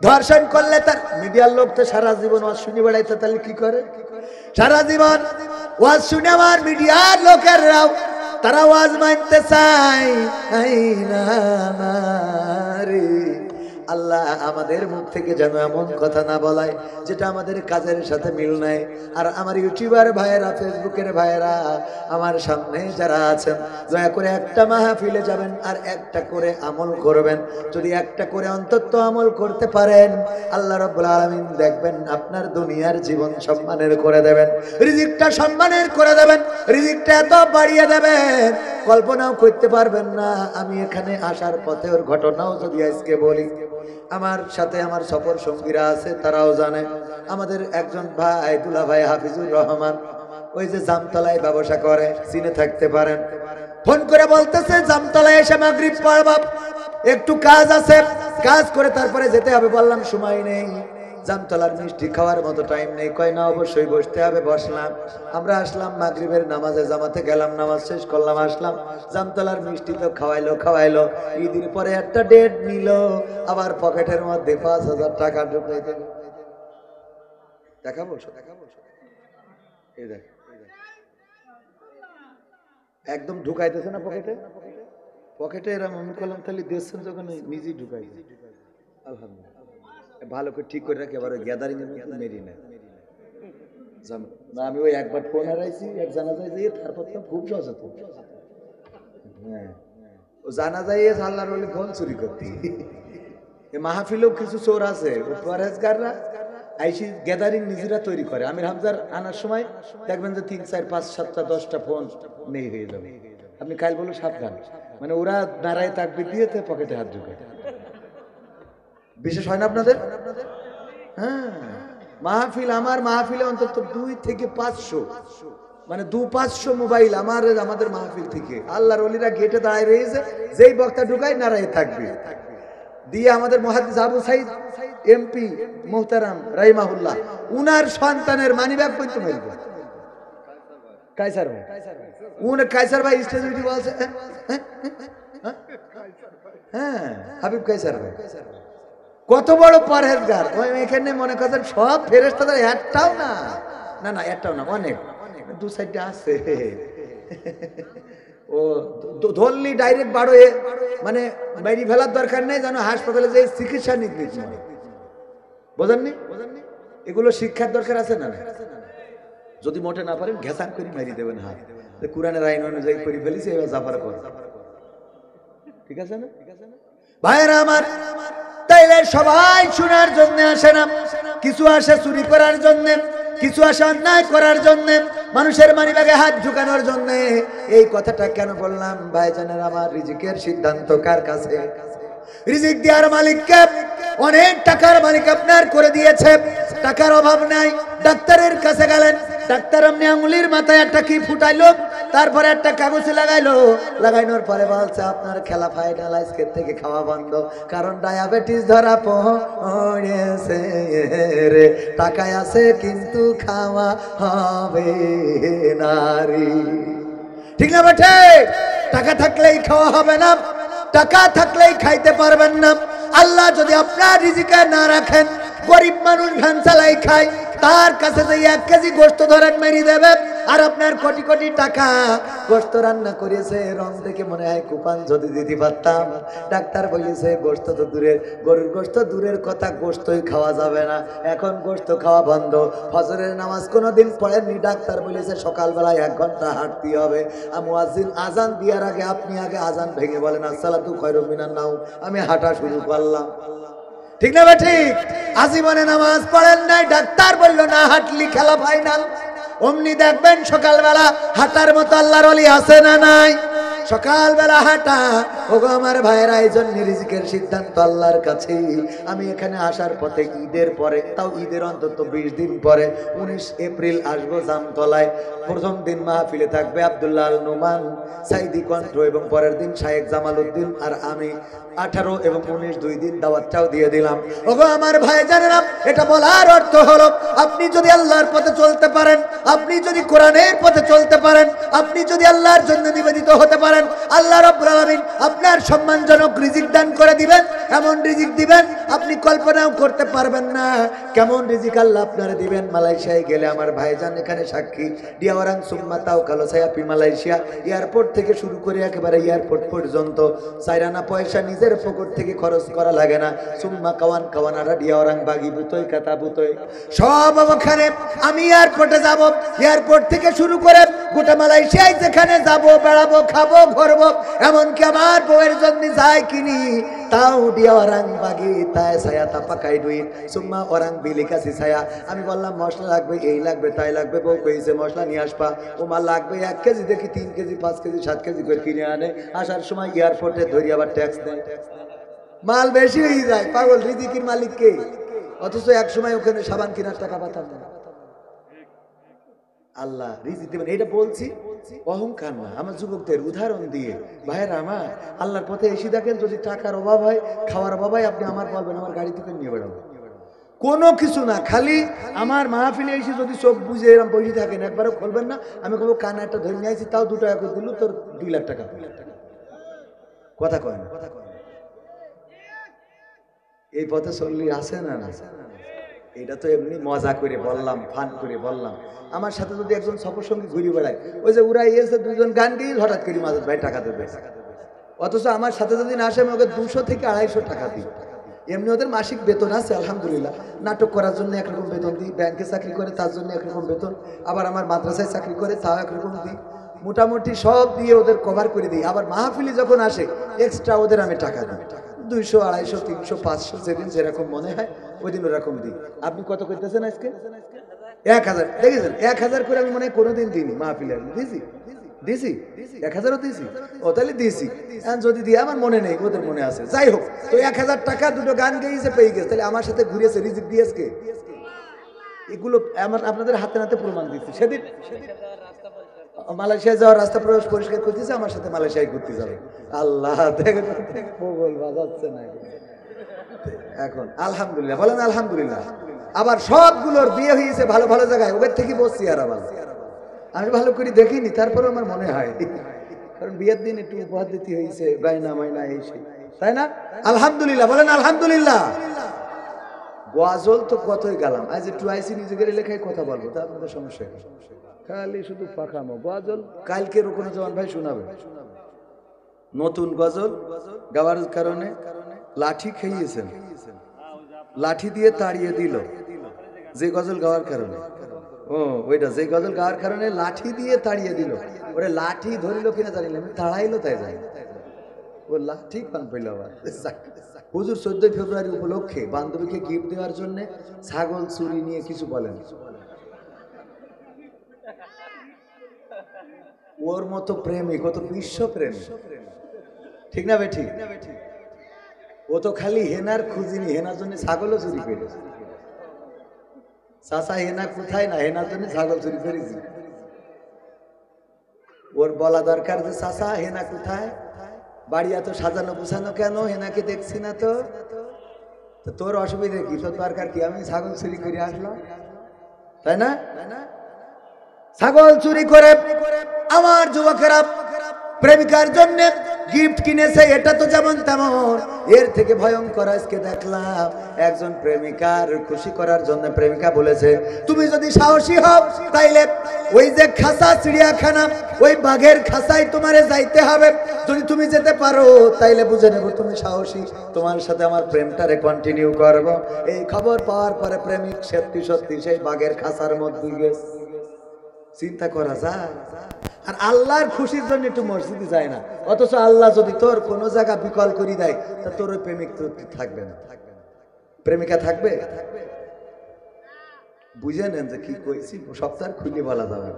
ধর্ষণ করলে তার মিডিয়ার লোক তো সারা জীবন ওয়াজ শুনে বেড়াইতে, তাহলে কি করে? সারা জীবন ওয়াজ শুনে আমার মিডিয়ার লোকেরাও তারা ওয়াজ মানতে চায় না রে। আল্লাহ আমাদের মুখ থেকে যেন এমন কথা না বলায় যেটা আমাদের কাজের সাথে মিল নাই। আর আমার ইউটিউবার ভাইয়েরা, ফেসবুকের ভাইয়েরা, আমার সামনে যারা আছেন, দয়া করে একটা মাহফিলে যাবেন আর একটা করে আমল করবেন। যদি একটা করে অন্তত আমল করতে পারেন, আল্লাহ রাব্বুল আলামিন দেখবেন আপনার দুনিয়ার জীবন সম্মানের করে দেবেন, রিজিকটা সম্মানের করে দেবেন, রিজিকটা এত বাড়িয়ে দেবেন কল্পনাও করতে পারবেন না। আমি এখানে আসার পথে ওর ঘটনাও যদি আজকে বলি, আমার সাথে আমার সফর সঙ্গীরা আছে, তারাও জানে। আমাদের একজন ভাই, দুলা ভাই হাফিজুর রহমান, ওই যে জামতলায় ব্যবসা করে, চিনে থাকতে পারেন, ফোন করে বলতেছে জামতলায় এসে মাগরিব পড়বা, একটু কাজ আছে, কাজ করে তারপরে যেতে হবে। বললাম সময় নেই, জামতলার মিষ্টি খাওয়ার মতো টাইম নেই। কয় না, অবশ্যই বসতে হবে। বসলাম, আমরা আসলাম মাগরিবের নামাজে জামাতে গেলাম, নামাজ শেষ করলাম, আসলাম। জামতলার মিষ্টি তো খাওয়াইলো। ঈদের পরে একটা ডেট নিল, আবার পকেটের মধ্যে 5,000 টাকা ঢুকাই দিল। দেখাবো এই দেখ, একদম ঢুকাইতেছে না পকেটে এরকম। আমি করলাম তাহলে দেখছেন যখন নিজেই ঢুকাই। আলহামদুলিল্লাহ, ভালো করে ঠিক করে রাখি, আবার গ্যাদারিং এর মধ্যে মেরি না। আমি ওই একবার ফোন হারাইছি, এক জানাজায় যাই, তারপর তো খুব সচেতন। হ্যাঁ, ও জানাজায় আল্লাহর ওলি ফোন চুরি করতে। মাহফিলেও কিছু চোর আছে, ও পরেজগাররা আইসি গ্যাদারিং নিজেরা তৈরি করে। আমির হামজার আনার সময় দেখবেন যে 3, 4, 5, 7টা 10টা ফোন নেই হয়ে যাবে। আপনি কাল বলো সাবধান, মানে ওরা নারায় তাকবীর দিয়েতে পকেটে হাত ঢুকায়। বিশেষ হয় না আপনাদের? হ্যাঁ, মাহফিল, আমার মাহফিলে অন্তত 2 থেকে 500, মানে 200-500 মোবাইল আমাদের মাহফিল থেকে। আল্লাহর ওলিরা গেটে দাঁড়ায় রয়েছে, যেই বক্তা ঢুকায় নারায় থাকবে দিয়ে। আমাদের মুহাদ্দিস আবু সাইদ এমপি মুহতারাম রাহিমাহুল্লাহ, উনার সন্তানের মানিব্যাগ পর্যন্ত মারবে। কায়সার ভাই স্টেজে উঠে বলছে, হ্যাঁ হাবিব কায়সার ভাই কত বড় পরহেজগার। এখানে মনে করছেন সব ফেরেশতাদের একটাও না, একটাও না, অনেক 2-4টা আছে। ও ধরলি ডাইরেক্ট বাড়োয়ে, মানে বাইরে ফেলার দরকার নেই, যেন হাসপাতালে যে চিকিৎসা নিতে। বোঝেননি? এগুলো শিক্ষার দরকার আছে না? যদি মোটে না পারেন ঘেঁচান করে মারি দেবেন হাত। কোরআনের আইন অনুযায়ী করে ফেলিছে, এবার জাফার কর। ঠিক আছে না ভাইয়েরা আমার? তাইলে সবাই শোনার জন্য আসে না, কিছু আসে চুরি করার জন্য, কিছু আসে অন্যায় করার জন্য, মানুষের মানিব্যাগে হাত ঢুকানোর জন্য। এই কথাটা কেন বললাম ভাইজানের আমার? রিজিকের সিদ্ধান্ত কার কাছে? রিজিক দেওয়ার মালিককে। অনেক টাকার মালিক আপনার করে দিয়েছে, টাকার অভাব নাই। ডাক্তারের কাছে গেলেন, ডাক্তার আপনি আঙুলির মাথায় একটা কি ফুটাইলো, তারপরে একটা কাগজে লাগাইনোর পরে বলছে আপনার খেলা ফাইনাল, আজকের থেকে খাওয়া বন্ধ, কারণ ডায়াবেটিস ধরা পড়েছে রে। টাকায় আছে কিন্তু খাওয়া হবে না রে। ঠিক না বেঠে? টাকা থাকলেই খাওয়া হবে না, টাকা থাকলেই খাইতে পারবেন না। আল্লাহ যদি আপনার রিজিকে না রাখেন, গরিব মানুষ ভ্যান চালাই খায়, তার কাছে যে 1 কেজি গোশত ধরেন মেরি দেবে, আর আপনার কোটি কোটি টাকা গোশত রান্না করেছে, রং দেখে মনে হয় কুপান যদি দিতে পারতাম। ডাক্তার বলেছে গোশত তো দূরের, গরুর গোশত দূরের কথা, গোশতই খাওয়া যাবে না, এখন গোশত খাওয়া বন্ধ। ফজরের নামাজ কোনোদিন পড়েননি, ডাক্তার বলেছে সকালবেলায় 1 ঘন্টা হাঁটতে হবে। মুয়াজ্জিন আজান দেওয়ার আগে আপনি আগে আজান ভেঙে বলেন আসসালাতু খায়রুম মিনান নাওম, আমি হাঁটা শুরু করলাম। ঠিক না ভাই? ঠিক। আজীবনে নামাজ পড়েন নাই, ডাক্তার বলল না হাঁটলি খেলা ফাইনাল। অমনি দেখবেন সকালবেলা হাঁটার মতো আল্লাহর ওলি আছে না নাই? সকালবেলা হাঁটা। ওগো আমার ভাইয়েরা, এই জন্য রিজিকের সিদ্ধান্ত আল্লাহর কাছে। আমি এখানে আসার পথে ঈদের পরে, তাও ঈদের অন্তত 20 দিন পরে 19 এপ্রিল আসবো জামতলায়। প্রথম দিন মাহফিলে থাকবে আব্দুল্লাহ আল নোমান, সাইদি কণ্ঠ, এবং পরের দিন শায়েখ জামাল উদ্দিন আর আমি। 18 এবং 19 2 দিন দাওয়াতটাও দিয়ে দিলাম। ওগো আমার ভাইজানেরা, এটা বলার অর্থ হলো আপনি যদি আল্লাহর পথে চলতে পারেন, আপনি যদি কোরআনের পথে চলতে পারেন, আপনি যদি আল্লাহর জন্য নিবেদিত হতে পারেন, আল্লাহ রাব্বুল আলামিন আপনার সম্মানজনক রিজিক দান করে দিবেন, এমন রিজিক দিবেন আপনি কল্পনাও করতে পারবেন না কেমন রিজিক আল্লাহ আপনারা দিবেন। মালয়েশিয়ায় গেলে আমার ভাইজান এখানে সাক্ষী, ডিয়াওয়ারাং সুম্মা তাওকালো সায়াপি মালয়েশিয়া, এয়ারপোর্ট থেকে শুরু করে একেবারে এয়ারপোর্ট পর্যন্ত চাইরানা পয়সা নিজের পকেট থেকে খরচ করা লাগে না। সুম্মা কাওয়ানারা ডিয়াওয়ারাং বাগি বুতই কাতা বুতই সব ওখানে। আমি এয়ারপোর্টে যাব, এয়ারপোর্ট থেকে শুরু করে গোটা মালয়েশিয়ায় যেখানে যাব, বেড়াবো, খাবো, ঘুরবো, এমনকি আমার বউয়ের জন্য যাই কিনি তাও ডিয়া ওরাং বাগি তাই ছায়া তাপাকাই দুই সুম্মা ওরাং বিলিকাসি ছায়া। আমি বললাম মশলা লাগবে, এই লাগবে, তাই লাগবে, বউ কইছে মশলা নিয়ে আসবা। ও মাল লাগবে 1 কেজি, দেখি 3 কেজি 5 কেজি 7 কেজি করে কিনে আনে। আসার সময় এয়ারপোর্টে ধরি আবার ট্যাক্স দেয়, মাল বেশি হয়ে যায়। পাগল, রিজিকের মালিক কে? অথচ এক সময় ওখানে সাবান কেনার টাকা পাতাম না। আল্লাহ রিজিক দিবেন, এটা বলছি অহংকার না, আমার যুবকদের উদাহরণ দিয়ে। ভাইয়েরা আমার, আল্লাহর পথে এসে দেখেন যদি টাকার অভাব হয়, খাওয়ার অভাব হয়, আপনি আমার বলবেন আমার গাড়ি থেকে নিয়ে বেড়াবো, কোনো কিছু না। খালি আমার মাহফিলে এসে যদি চোখ বুঝে এরকম বসে থাকেন, একবারও খুলবেন না, আমি বলবো কানা একটা ধরে নিয়ে আসি, তাও 2 টাকা করে দিল, তোর 2 লাখ টাকা। কথা কয় না, এই পথে চললি আছে না না? এটা তো এমনি মজা করে বললাম, ফান করে বললাম। আমার সাথে যদি একজন সফরসঙ্গী ঘুরে বেড়ায়, ওই যে উড়াই এসে 2জন গান গিয়ে হঠাৎ করে মাঝে ভাই টাকা দেবে, অথচ আমার সাথে যদি না আসে আমি ওকে 200 থেকে 250 টাকা দিই। এমনি ওদের মাসিক বেতন আছে আলহামদুলিল্লাহ, নাটক করার জন্য একরকম বেতন দিই, ব্যাংকে চাকরি করে তার জন্য একরকম বেতন, আবার আমার মাদ্রাসায় চাকরি করে তাও একরকম দিই। মোটামুটি সব দিয়ে ওদের কভার করে দিই। আবার মাহফিলি যখন আসে এক্সট্রা ওদের আমি টাকা দিই, 200 250 300 500 যেদিন যেরকম মনে হয় ওই দিন ওরকম দিই। আপনি কত করতেছেন আজকে? 1000। দেখেছেন 1000 করে আমি মনে হয় কোনোদিন দিইনি মাহফিলে। দিয়েছি দিয়েছি 1000ও দিয়েছি, ও তাহলে দিয়েছি। যদি দিয়ে আমার মনে নেই, ওদের মনে আছে। যাই হোক, তো 1000 টাকা 2টো গান গেয়েছে, পেয়ে গেছে। তাহলে আমার সাথে ঘুরিয়েছে, রিজিক দিয়েছে। এগুলো আমার আপনাদের হাতে নাতে প্রমাণ দিচ্ছি। সেদিন মালয়েশিয়া যাওয়ার রাস্তা পরিষ্কার করতেছে, আমার সাথে মালয়েশিয়ায় ঘুরতে যাবে। আল্লাহ বগল বাজাচ্ছে না এখন। আলহামদুলিল্লাহ বলেন আলহামদুলিল্লাহ। আবার সবগুলোর বিয়ে হয়েছে ভালো ভালো জায়গায়, ওদের থেকে বসছি আর আবার আমি ভালো করে দেখিনি, তারপরে আমার মনে হয়, কারণ বিয়ের দিন একটু উপহার দিতে হয়েছে, গায়না মাইনা এই সেই, তাই না? আলহামদুলিল্লাহ বলেন আলহামদুলিল্লাহ। গজল তো কতই গালাম, আজ একটু আইসি নিজেদের লেখায় কথা বলবো, তা আপনাদের সমস্যা খালি শুধু পাকামো গজল। কালকে রুকন জওয়ান ভাই শোনাবে নতুন গজল গাওয়ার কারণে লাঠি খেয়েছেন, লাঠি দিয়ে তাড়িয়ে দিল যে গজল গাওয়ার কারণে। ও ওইটা যে গজল গাওয়ার কারণে লাঠি দিয়ে তাড়িয়ে দিল, ওরে লাঠি ধরিল কিনা জানি না, তাড়াইলো তাই জানি, ও লাঠি পান পেল। আবার হুজুর 14 ফেব্রুয়ারি উপলক্ষে বান্ধবীকে গিফট দেওয়ার জন্য ছাগল চুরি নিয়ে কিছু বলেন। ওর মতো প্রেমিক, ও তো বিশ্ব প্রেম, ঠিক না বেঠি? ও তো খালি হেনার খুঁজিনি, হেনার জন্য ছাগলও চুরি করেছে। চাচা হেনা কোথায় না, হেনার জন্য ছাগল চুরি করেছি। ওর বলা দরকার যে চাচা হেনা কোথায়, বাড়ি এত সাজানো গুছানো কেন, হেনাকে দেখছি না তো। তোর অসুবিধা কি, তোর দরকার কি? আমি ছাগল চুরি করে আসলাম, তাই না? ছাগল চুরি করে আমার যুবকেরা প্রেমিকার জন্য গিফট কিনেছে, এটা তো যেমন তেমন। এর থেকে ভয়ঙ্কর আজকে দেখলাম একজন প্রেমিকার খুশি করার জন্য প্রেমিকা বলেছে, তুমি যদি সাহসী হও তাইলে ওই যে খাসা চিড়িয়াখানা, ওই বাঘের খাসায় তোমারে যাইতে হবে। যদি তুমি যেতে পারো তাইলে বুঝে নেব তুমি সাহসী, তোমার সাথে আমার প্রেমটারে কন্টিনিউ করব। এই খবর পাওয়ার পরে প্রেমিক সত্যি সত্যি সেই বাঘের খাসার মধ্যে গেছে। চিন্তা করা যায়? আর আল্লাহর খুশির জন্য একটু মসজিদে যায় না, অথচ আল্লাহ যদি তোর কোনো জায়গা বিকল করে দেয় তা তোর ওই প্রেমিক তো থাকবে না, প্রেমিকা থাকবে। বুঝে নেন যে কি কইছি, সপ্তাহ খুলে বলা যাবে।